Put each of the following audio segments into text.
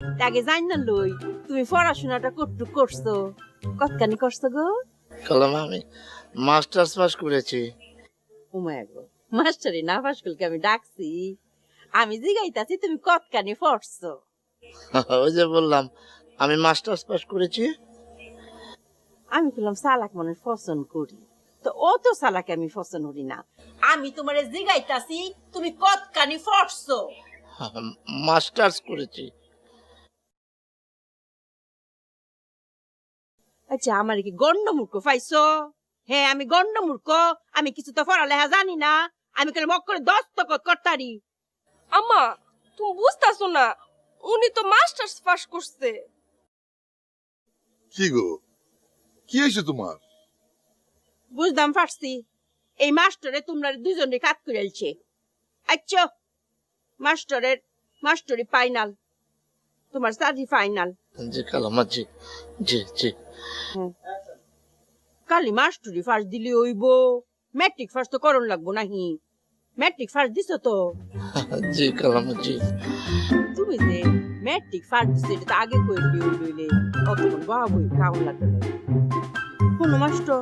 আগে জান না লই তুমি পড়াশোনাটা কতটুকু করছো কতখানি করছো গো কালামা আমি মাস্টার্স পাস করেছি উমায় গো মাস্টারি না পাস করলে আমি ডাকছি আমি জিগাইতাছি তুমি কতখানি পড়ছো ওই যে বললাম আমি মাস্টার্স পাস করেছি আমি বললাম সালাক মনে পছন্দ করি তো ও তো সালাক আমি পছন্দ করি না আমি তোমারে জিগাইতাছি তুমি কতখানি পড়ছো মাস্টার্স করেছি আচ্ছা আমার কি গন্ডমূর্খ পাইছো হ্যাঁ আমি গন্ডমূর্খ আমি কিছু তো পড়ালেখা জানি না আমি কেন মক করে দস্তখত করতারি আম্মা তুমি বুঝতাছো না উনি তো মাস্টার্স পাস করছে কি গো কি হয়েছে তোমার বুঝদাম পারছি এই মাস্টারে তোমরা দুজনে কাজ করে এলছে আচ্ছা মাস্টারি ফাইনাল তোমার স্টাডি ফাইনাল জি কালামা জি জি জি কালি মাস্টারি ফার্স্ট দিলি হইব ম্যাট্রিক ফার্স্ট তো করণ লাগবো নাহি ম্যাট্রিক ফার্স্ট দিছো তো জি কালামা জি তুমি যে ম্যাট্রিক ফার্স্ট দিছো এটা আগে কই লইলে অতক্ষণ বাবুই খাওয়ান লাগবে না কোন মাস্টার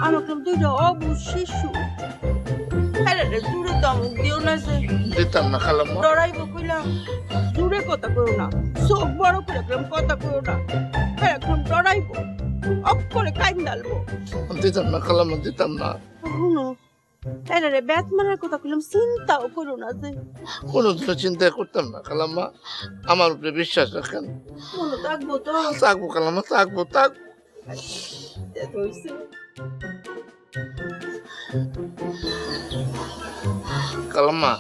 আমাকে দুইটা অবশিশু হ্যাঁ রে দূরে দম দিও না যে দিতাম না খালাম্মা ডরাইবো কইলাম দূরে কথা কইও না চোখ বড় করে কথা কইও না হ্যাঁ এখন ডরাইবো অক্ষরে কাইন ডালবো দিতাম না খালাম্মা দিতাম না শুনো রে ব্যাট মারার কথা কইলাম চিন্তাও করো না যে কোনো চিন্তা করতাম না খালাম্মা আমার উপরে বিশ্বাস রাখেন মনে থাকবো তো থাকবো খালাম্মা থাকবো কালাম্মা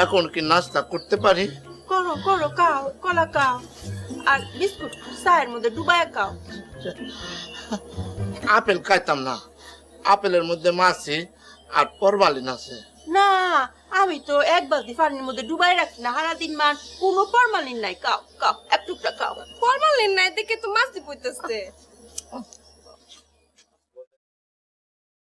এখন কি নাস্তা করতে পারি করো করো খাও কলা খাও আর বিস্কুট চায়ের মধ্যে ডুবায় খাও আপেল খাইতাম না আপেলের মধ্যে মাছি আর ফরমালিন আছে না আমি তো এক বালতি পানির মধ্যে ডুবাই রাখি না সারা দিন মান কোনো ফরমালিন নাই খাও খাও এক টুকরা খাও ফরমালিন নাই দেখে তো মাছি পড়তেছে